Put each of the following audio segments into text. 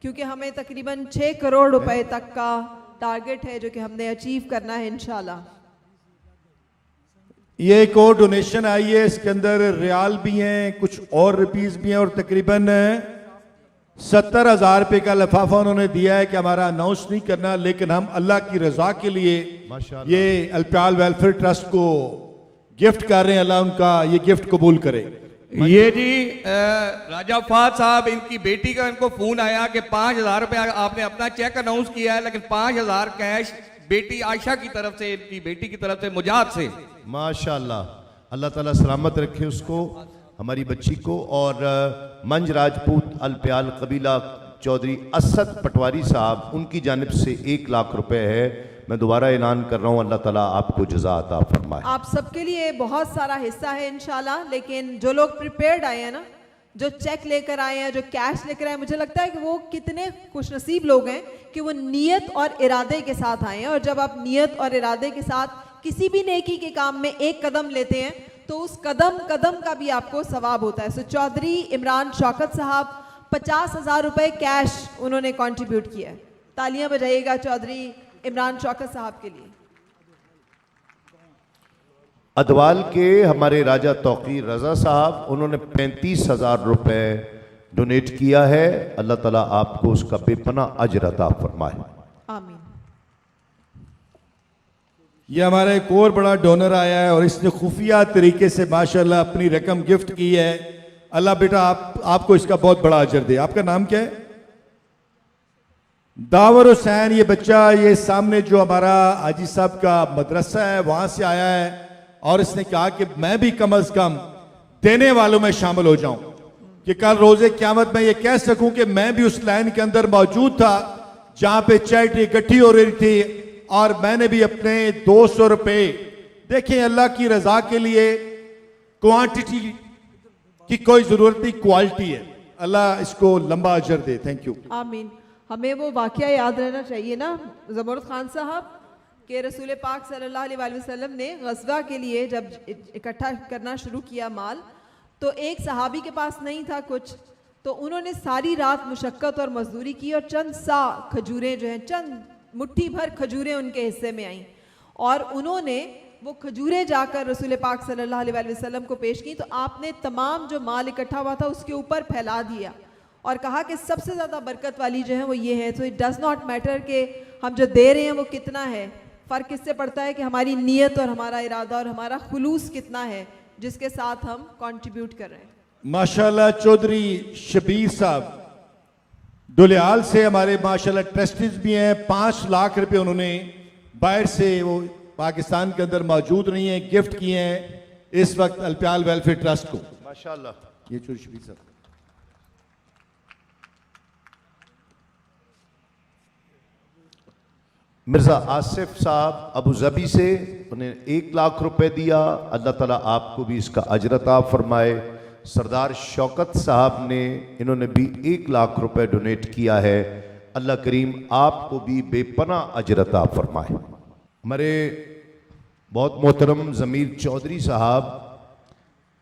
क्योंकि हमें तकरीबन 6 करोड़ रुपए तक का टारगेट है जो कि हमने अचीव करना है इंशाल्लाह। ये एक और डोनेशन आई है, इसके अंदर रियाल भी हैं, कुछ और रुपीस भी हैं और तकरीबन 70,000 रुपए का लिफाफा उन्होंने दिया है कि हमारा अनाउंस नहीं करना, लेकिन हम अल्लाह की रजा के लिए ये अल्प्याल वेलफेयर ट्रस्ट को गिफ्ट कर रहे हैं। अल्लाह उनका ये गिफ्ट कबूल करे। ये जी राजा फाद साहब, इनकी बेटी का इनको फोन आया कि 5,000 रुपया आपने अपना चेक अनाउंस किया है, लेकिन 5,000 कैश बेटी आयशा की तरफ से, इनकी बेटी की तरफ से, मुजाद से। माशाल्लाह, अल्लाह ताला सलामत रखे उसको, हमारी बच्ची को। और मंज राजपूत अल्प्याल कबीला चौधरी असद पटवारी साहब, उनकी जानिब से 1 लाख रुपए है। मैं दोबारा ऐलान कर रहा हूँ, अल्लाह ताला आपको जज़ा अता फरमाए। आप सबके लिए बहुत सारा हिस्सा है इंशाल्लाह, लेकिन जो लोग प्रिपेयर्ड आए हैं ना, जो चेक लेकर आए हैं, जो कैश लेकर आए हैं, मुझे लगता है कि वो कितने खुशनसीब लोग हैं कि वो नीयत और इरादे के साथ आए हैं। और जब आप नीयत और इरादे के साथ किसी भी नेकी के काम में एक कदम लेते हैं तो उस कदम का भी आपको सवाब होता है। सो चौधरी इमरान शौकत साहब 50,000 रुपए कैश उन्होंने कंट्रीब्यूट किया है। तालियां बजाइएगा चौधरी इमरान शौकत साहब के लिए। अदवाल के हमारे राजा तौकीर रजा साहब, उन्होंने 35,000 रुपए डोनेट किया है। अल्लाह ताला आपको उसका बेपनाह अजर अता फरमाए। आमीन। ये हमारा एक और बड़ा डोनर आया है और इसने खुफिया तरीके से माशाल्लाह अपनी रकम गिफ्ट की है। अल्लाह बेटा आपको इसका बहुत बड़ा अजर दे। आपका नाम क्या है? दावर हुसैन। ये बच्चा ये सामने जो हमारा हाजी साहब का मदरसा है वहां से आया है और इसने कहा कि मैं भी कम अज कम देने वालों में शामिल हो जाऊं कि कल रोजे क़यामत में ये कह सकूं कि मैं भी उस लाइन के अंदर मौजूद था जहां पे चैरिटी इकट्ठी हो रही थी और मैंने भी अपने 200 रुपए, देखें अल्लाह की रजा के लिए क्वांटिटी की कोई जरूरत नहीं, क्वालिटी है। अल्लाह इसको लंबा अजर दे। Thank you. आमीन। हमें वो वाकया याद रहना चाहिए ना ज़मरुद खान साहब के रसूल पाक सल्लल्लाहु अलैहि वसल्लम ने गज़वा के लिए जब इकट्ठा करना शुरू किया माल, तो एक सहाबी के पास नहीं था कुछ, तो उन्होंने सारी रात मुशक्क़त और मजदूरी की और चंद सा खजूरें जो हैं, चंद मुट्ठी भर खजूरें उनके हिस्से में आईं और उन्होंने वो खजूरें जाकर रसूल पाक सल्लल्लाहु अलैहि वसल्लम को पेश की। तो आपने तमाम जो माल इकट्ठा हुआ था उसके ऊपर फैला दिया और कहा कि सबसे ज़्यादा बरकत वाली जो है वो ये है। तो इट डज़ नॉट मैटर कि हम जो दे रहे हैं वो कितना है, फ़र्क इससे पड़ता है कि हमारी नीयत और हमारा इरादा और हमारा खुलूस कितना है जिसके साथ हम कंट्रीब्यूट कर रहे हैं। माशाल्लाह चौधरी शबीर साहब डुलियाल से हमारे माशाल्लाह ट्रस्टीज भी हैं। 5 लाख रुपए उन्होंने बाहर से, वो पाकिस्तान के अंदर मौजूद नहीं है, गिफ्ट किए हैं इस वक्त अल्प्याल वेलफेयर ट्रस्ट को। माशाल्लाह। ये चौधरी शबीर साहब। मिर्जा आसिफ साहब अबू ज़बी से, उन्हें 1 लाख रुपए दिया। अल्लाह ताला आपको भी इसका अजर अता फरमाए। सरदार शौकत साहब ने, इन्होंने भी 1 लाख रुपए डोनेट किया है। अल्लाह करीम आपको भी बेपनाह अजर अता फरमाए। हमारे बहुत मोहतरम ज़मीर चौधरी साहब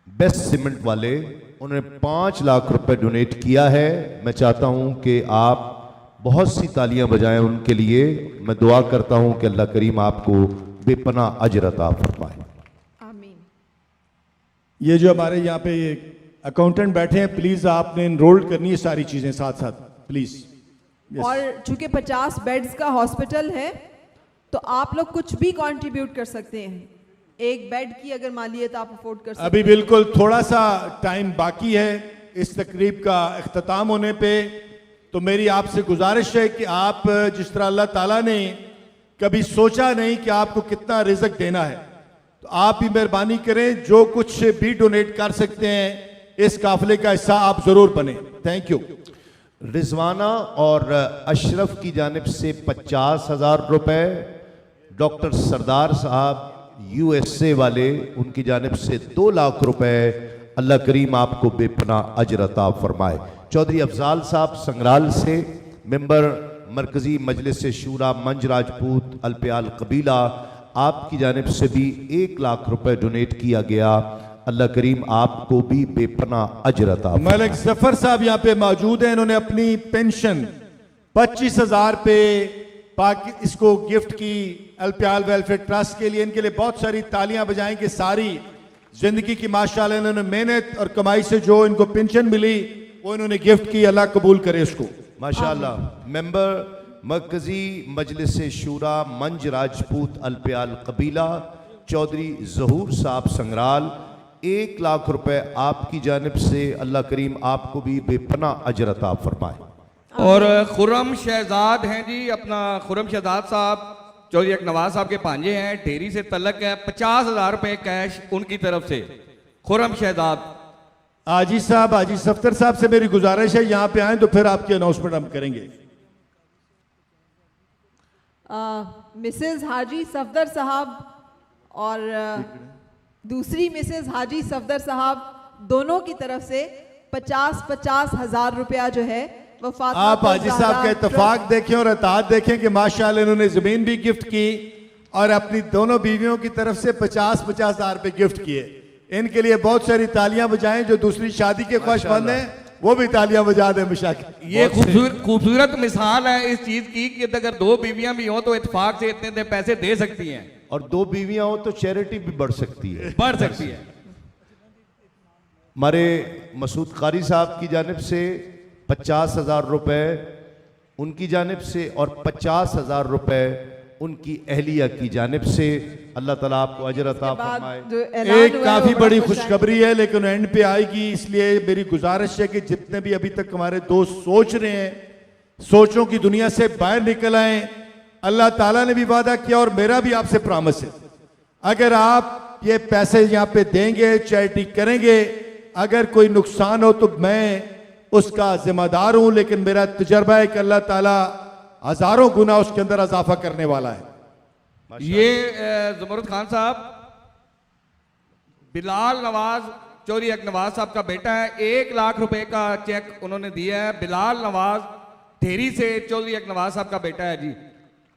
बेस्ट सीमेंट वाले, उन्होंने 5 लाख रुपए डोनेट किया है। मैं चाहता हूं कि आप बहुत सी तालियां बजाएं उनके लिए। मैं दुआ करता हूं कि अल्लाह करीम आपको बेपनाह अजर अता फरमाए। आमीन। ये जो हमारे यहाँ पे अकाउंटेंट बैठे हैं, प्लीज आपने इनरोल्ड करनी है सारी चीजें साथ साथ प्लीज। और चूंकि 50 बेड्स का हॉस्पिटल है तो आप लोग कुछ भी कंट्रीब्यूट कर सकते हैं। एक बेड की अगर मालियत आप अफोर्ड कर सकते हैं। अभी बिल्कुल थोड़ा सा टाइम बाकी है इस तकरीब का इख्तिताम होने पे, तो मेरी आपसे गुजारिश है कि आप जिस तरह अल्लाह ताला ने कभी सोचा नहीं कि आपको कितना रिज़्क देना है, तो आप भी मेहरबानी करें, जो कुछ भी डोनेट कर सकते हैं इस काफिले का हिस्सा आप जरूर बने। Thank you. रिजवाना और अशरफ की जानिब से 50,000 रुपए, डॉक्टर सरदार साहब USA वाले, उनकी जानिब से 2 लाख रुपए। अल्लाह करीम आपको बेपनाह अजर अता फरमाए। चौधरी अफजाल साहब संगराल से, मेंबर मरकजी मजलिस शूरा मंज राजपूत अल्प्याल कबीला, आपकी जानिब से भी 1 लाख रुपए डोनेट किया गया। अल्लाह करीम आपको भी बेपनाह अजर अता फरमाए। मलिक जफर साहब यहाँ पे मौजूद हैं, इन्होंने अपनी पेंशन 25,000 पे इसको गिफ्ट की अल्पियाल वेलफेयर ट्रस्ट के लिए। इनके लिए बहुत सारी तालियां बजाएं कि सारी जिंदगी की माशाल्लाह इन्होंने मेहनत और कमाई से जो इनको पेंशन मिली वो इन्होंने गिफ्ट की। अल्लाह कबूल करे उसको। माशाल्लाह। मेंबर मरकजी मजलिस शूरा मंज राजपूत अल्पियाल कबीला चौधरी जहूर साहब संगराल 1 लाख रुपए आपकी जानिब से। अल्लाह करीम आपको भी बेपनाह अजर अता फरमाए। और खुर्रम शहजाद हैं जी, अपना खुर्रम शहजाद साहब चौधरी नवाज साहब के भांजे हैं, ढेरी से तलक है, 50,000 रुपए कैश उनकी तरफ से। खुर्रम शहजाद। आजी साहब, आजी सफ्तर साहब से मेरी गुजारिश है यहाँ पे आए तो फिर आपकी अनाउंसमेंट हम करेंगे। मिसेस हाजी सफदर साहब और दूसरी मिसेस हाजी सफदर साहब दोनों की तरफ से 50-50 हजार रुपया जो है वो फातिमा आप हाजी साहब का इत्तेफाक देखें और अतात देखें कि माशाल्लाह इन्होंने जमीन भी गिफ्ट की और अपनी दोनों बीवियों की तरफ से 50-50 हजार रुपए गिफ्ट किए। इनके लिए बहुत सारी तालियां बजाएं। जो दूसरी शादी के ख्वाहिशमंद हैं वो भी तालियां बजा दें। मुशाकिल ये खूबसूरत मिसाल है इस चीज की कि अगर 2 बीवियां भी हों तो इत्तेफाक से इतने पैसे दे सकती हैं, और 2 बीवियां हो तो चैरिटी भी बढ़ सकती है। बढ़ सकती है। हमारे मसूद कारी साहब की जानिब से 50,000 रुपए उनकी जानिब से और 50,000 रुपए उनकी अहलिया की जानिब से। अल्लाह ताला आपको अजर अता फरमाए। एक काफी बड़ी खुशखबरी है लेकिन एंड पे आएगी, इसलिए मेरी गुजारिश है कि जितने भी अभी तक हमारे दोस्त सोच रहे हैं, सोचों की दुनिया से बाहर निकल आए। अल्लाह ताला ने भी वादा किया और मेरा भी आपसे प्रॉमिस है, अगर आप ये पैसे यहाँ पे देंगे, चैरिटी करेंगे, अगर कोई नुकसान हो तो मैं उसका जिम्मेदार हूं। लेकिन मेरा तजर्बा है कि अल्लाह ताला हजारों गुना उसके अंदर इजाफा करने वाला है। ये ज़मरुद खान साहब बिलाल नवाज चौधरी नवाज साहब का बेटा है, 1 लाख रुपए का चेक उन्होंने दिया है। बिलाल नवाज ढेरी से चौधरी नवाज साहब का बेटा है जी।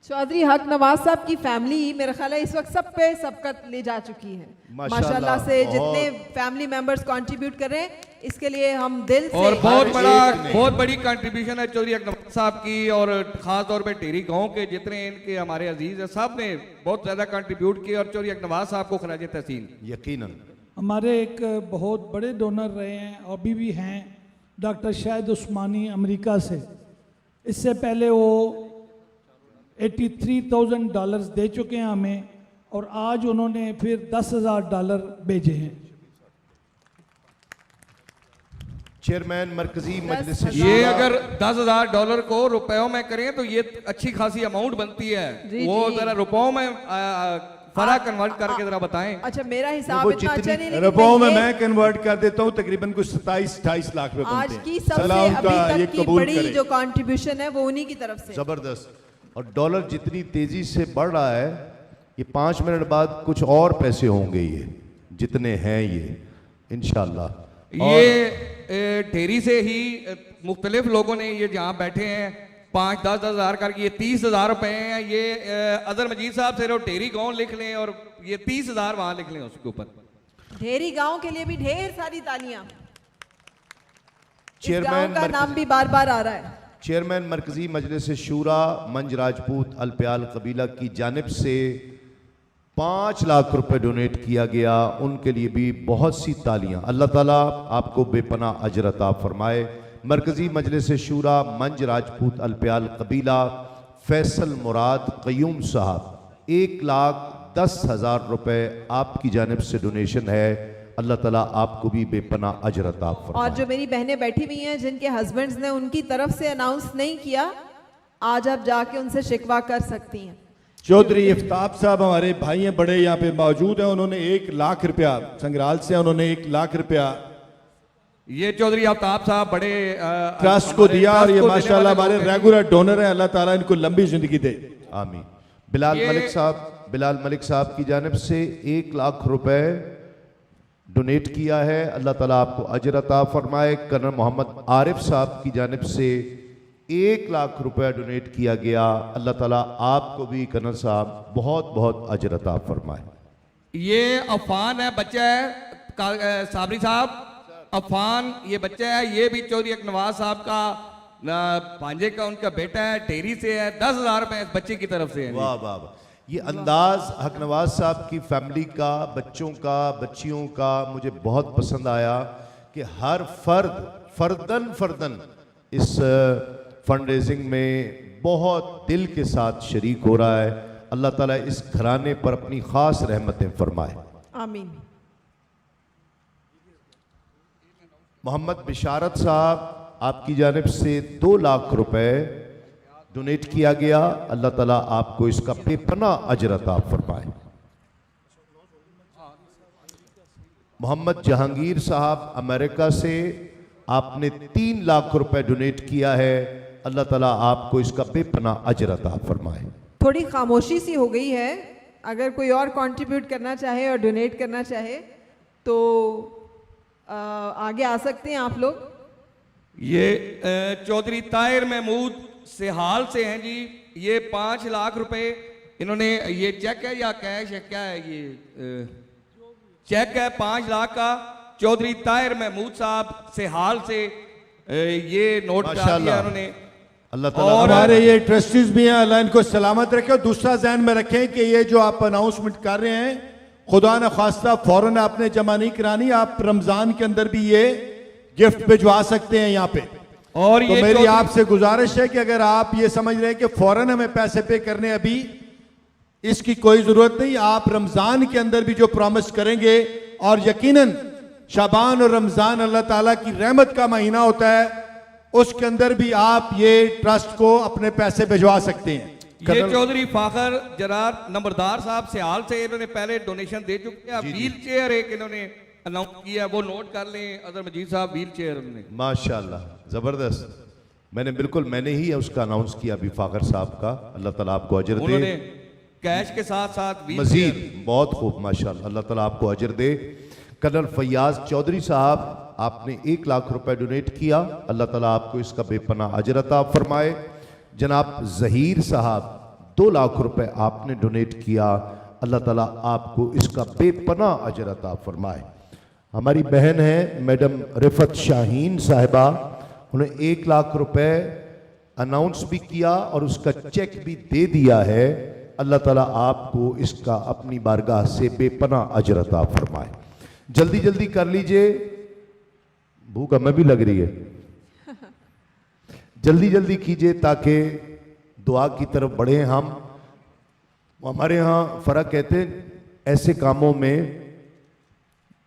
चौधरी हक नवाज साहब की फैमिली मेरे ख्याल है इस वक्त सब पे सबकत ले जा चुकी है माशाल्लाह से। जितने फैमिली मेंबर्स कंट्रीब्यूट कर रहे हैं इसके लिए हम दिल से। और बहुत बड़ी कंट्रीब्यूशन है चौधरी नवाज साहब की, और खास तौर पे टेरी गांव के जितने इनके हमारे अजीज है सब ने बहुत ज्यादा कंट्रीब्यूट किया और चौधरी नवाज साहब को खराज तहसीन। यकीनन हमारे एक बहुत बड़े डोनर रहे हैं और अभी भी हैं, डॉक्टर शाहिद उस्मानी अमेरिका से। इससे पहले वो $83,000 दे चुके हैं हमें, और आज उन्होंने फिर $10,000 भेजे हैं। चेयरमैन मरकजी मजलिस ये अगर $10,000 को रुपयों में करें तो ये अच्छी खासी अमाउंट बनती है। वो जरा रुपयों में फरा कन्वर्ट करके जरा बताएं। अच्छा मेरा हिसाब इतना अच्छा नहीं, रुपयों में मैं कन्वर्ट कर देता हूँ, तकरीबन कुछ 27-28 लाख रुपए आज की सबसे अभी तक की बड़ी जो कंट्रीब्यूशन है वो उन्हीं की तरफ से। जबरदस्त। और डॉलर जितनी तेजी से बढ़ रहा है, ये 5 मिनट बाद कुछ और पैसे होंगे, ये जितने हैं ये इंशाल्लाह। ये ढेरी से ही मुख्तलिफ लोगों ने ये जहाँ बैठे हैं 5-10 हज़ार करके ये 30,000 रुपए हैं। ये अजहर मजीद साहब से ढेरी गांव लिख लें और ये 30,000 वहां लिख लें उसके ऊपर। ढेरी गांव के लिए भी ढेर सारी तालियां। चेयरमैन का नाम भी बार बार आ रहा है। चेयरमैन मरकजी मजलिस शूरा मंज राजपूत अल्पियाल कबीला की जानिब से 5 लाख रुपए डोनेट किया गया, उनके लिए भी बहुत सी तालियां। अल्लाह ताला आपको बेपनाह अजर अता फरमाए। मरकजी मजलिस शूरा मंज राजपूत अल्पियाल कबीला फैसल मुराद कयूम साहब 1,10,000 रुपए आपकी जानिब से डोनेशन है। अल्लाह ताला आपको भी बेपनाह अजर अता फरमाए। और जो मेरी बहनें बैठी हुई हैं जिनके हस्बैंड्स ने उनकी तरफ से अनाउंस नहीं किया, आज आप जाके उनसे शिकवा कर सकती हैं। चौधरी इफ्ताब साहब हमारे भाई हैं, बड़े यहाँ पे मौजूद हैं। उन्होंने 1 लाख रुपया संग्राल से, उन्होंने 1 लाख रुपया ये चौधरी आफ्ताब साहब बड़े ट्रस्ट को दिया और ये माशाल्लाह हमारे रेगुलर डोनर हैं। अल्लाह ताला इनको लंबी जिंदगी दे, आमीन। बिलाल मलिक साहब की जानिब से 1 लाख रुपए डोनेट किया है। अल्लाह ताला आपको अजर अता फरमाए। कर्नल मोहम्मद आरिफ साहब की जानिब से 1 लाख रुपया डोनेट किया गया। अल्लाह ताला आपको भी कर्नल साहब बहुत बहुत अजर अता फरमाए। ये अफान है, बच्चा है साबरी साहब, अफान ये बच्चा है, ये भी चौधरी नवाज साहब का ना भांजे का उनका बेटा है टेरी से है, 10,000 रुपए इस बच्चे की तरफ से है। वाह वाह वाह, ये अंदाज हक नवाज साहब की फैमिली का, बच्चों का, बच्चियों का मुझे बहुत पसंद आया कि हर फर्दन फर्दन इस फंड रेजिंग में बहुत दिल के साथ शरीक हो रहा है। अल्लाह ताला इस घराने पर अपनी खास रहमतें फरमाए, आमीन। मोहम्मद बिशारत साहब आपकी जानिब से 2 लाख रुपए डोनेट किया गया। अल्लाह ताला आपको इसका बेपनाह अजर अता फरमाए। मोहम्मद जहांगीर साहब अमेरिका से आपने 3 लाख रुपए डोनेट किया है। अल्लाह ताला आपको इसका बेपनाह अजर अता फरमाए। थोड़ी खामोशी सी हो गई है, अगर कोई और कंट्रीब्यूट करना चाहे और डोनेट करना चाहे तो आगे आ सकते हैं आप लोग। ये चौधरी ताहिर महमूद सेहाल से हैं जी। ये 5 लाख रुपए इन्होंने, ये चेक है या कैश है, क्या है ये? चेक है 5 लाख का। चौधरी ताहिर महमूद साहब सेहाल से ये नोट करा दिया उन्होंने। अल्लाह ताला और हमारे ये ट्रस्टीज भी हैं, अल्लाह इनको सलामत रखे। और दूसरा ज़हन में रखें कि ये जो आप अनाउंसमेंट कर रहे हैं, खुदा न खास्ता फौरन आपने जमा नहीं करानी, आप रमजान के अंदर भी ये गिफ्ट भिजवा सकते हैं यहाँ पे। और तो ये मेरी आपसे गुजारिश है कि अगर आप ये समझ रहे हैं कि फौरन हमें पैसे पे करने, अभी इसकी कोई जरूरत नहीं। आप रमजान के अंदर भी जो प्रॉमिस करेंगे, और यकीनन शाबान और रमजान अल्लाह ताला की रहमत का महीना होता है, उसके अंदर भी आप ये ट्रस्ट को अपने पैसे भिजवा सकते हैं। ये चौधरी फाखर जरार नंबरदार साहब से हाल से इन्होंने पहले डोनेशन दे चुके हैं। व्हील चेयर एक इन्होंने अनाउंस किया, वो नोट कर लें। अदर मजीद साहब व्हील चेयर उन्होंने, माशाल्लाह जबरदस्त। मैंने ही उसका अनाउंस किया अभी फाखर साहब का। अल्लाह ताला आपको अजर दे। उन्होंने कैश के साथ साथ व्हील मजीद चेयर। बहुत खूब माशाल्लाह, अल्लाह ताला आपको अजर दे। कर्नल फैयाज चौधरी साहब आपने 1 लाख रुपए डोनेट किया। अल्लाह ताला आपको इसका बेपनाह अजर अता फरमाए। जनाब जहीर साहब 2 लाख रुपए आपने डोनेट किया। अल्लाह ताला आपको इसका बेपनाह अजर अता फरमाए। हमारी बहन है मैडम रिफत शाहीन साहिबा, उन्हें 1 लाख रुपए अनाउंस भी किया और उसका चेक भी दे दिया है। अल्लाह ताला आपको इसका अपनी बारगाह से बेपनाह अजर अता फरमाए। जल्दी जल्दी कर लीजिए, भूख हमें भी लग रही है। जल्दी जल्दी कीजिए ताकि दुआ की तरफ बढ़े हम। हमारे यहाँ फर्क कहते हैं, ऐसे कामों में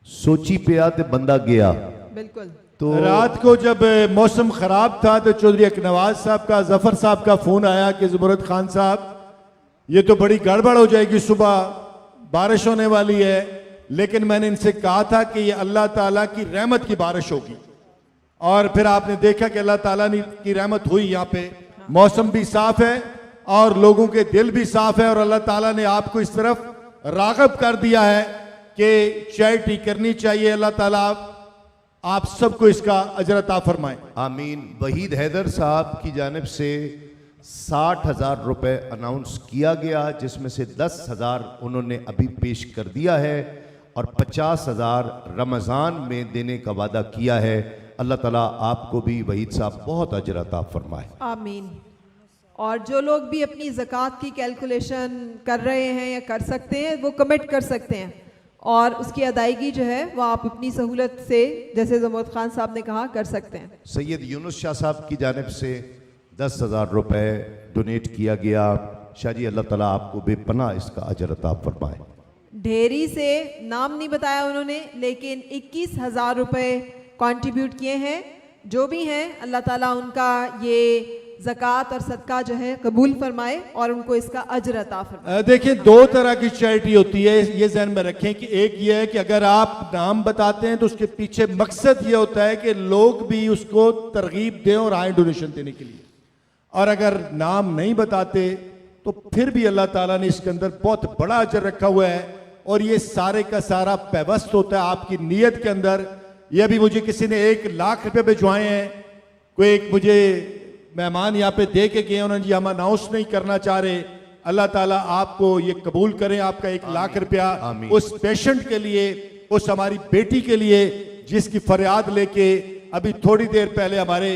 सोची पे आते बंदा गया। बिल्कुल। तो रात को जब मौसम खराब था तो चौधरी अकनवाज साहब का, जफर साहब का फोन आया कि ज़ुमरत खान साहब ये तो बड़ी गड़बड़ हो जाएगी, सुबह बारिश होने वाली है। लेकिन मैंने इनसे कहा था कि ये अल्लाह ताला की रहमत की बारिश होगी, और फिर आपने देखा कि अल्लाह ताला की रहमत हुई। यहाँ पे मौसम भी साफ है और लोगों के दिल भी साफ है, और अल्लाह ताला ने आपको इस तरफ राग़िब कर दिया है कि चैरिटी करनी चाहिए। अल्लाह ताला आप सबको इसका अजर अता फरमाए, आमीन। वहीद हैदर साहब की जानिब से 60,000 रुपए अनाउंस किया गया, जिसमें से 10,000 उन्होंने अभी पेश कर दिया है और 50,000 रमज़ान में देने का वादा किया है। अल्लाह ताला आपको भी वहीद साहब बहुत अजर अता फरमाए, आमीन। और जो लोग भी अपनी ज़कात की कैलकुलेशन कर रहे हैं या कर सकते हैं, वो कमिट कर सकते हैं, और उसकी अदायगी जो है वो आप अपनी सहूलत से, जैसे ज़मोद खान साहब ने कहा, कर सकते हैं। सैयद यूनुस शाह साहब की जानिब से 10,000 रुपए डोनेट किया गया। शाह जी अल्लाह ताला आपको बेपनाह इसका अजर अता फरमाए। ढेरी से नाम नहीं बताया उन्होंने, लेकिन 21,000 रुपए कंट्रीब्यूट किए हैं। जो भी हैं अल्लाह ताला उनका ये ज़कात और सदका जो है कबूल फरमाए और उनको इसका अजर अता फरमाए। देखिए 2 तरह की चैरिटी होती है, ये ज़हन में रखें कि एक ये है कि अगर आप नाम बताते हैं तो उसके पीछे मकसद ये होता है कि लोग भी उसको तरगीब दें और आए डोनेशन देने के लिए। और अगर नाम नहीं बताते तो फिर भी अल्लाह ताला ने इसके अंदर बहुत बड़ा अजर रखा हुआ है, और ये सारे का सारा पैवस्त होता है आपकी नीयत के अंदर। ये अभी मुझे किसी ने 1 लाख रुपए भिजवाए हैं, कोई एक मुझे मेहमान यहाँ पे दे के गए, उन्होंने जी हम अनाउंस नहीं करना चाह रहे। अल्लाह ताला आपको ये कबूल करें, आपका 1 लाख रुपया उस पेशेंट के लिए, उस हमारी बेटी के लिए जिसकी फरियाद लेके अभी थोड़ी देर पहले हमारे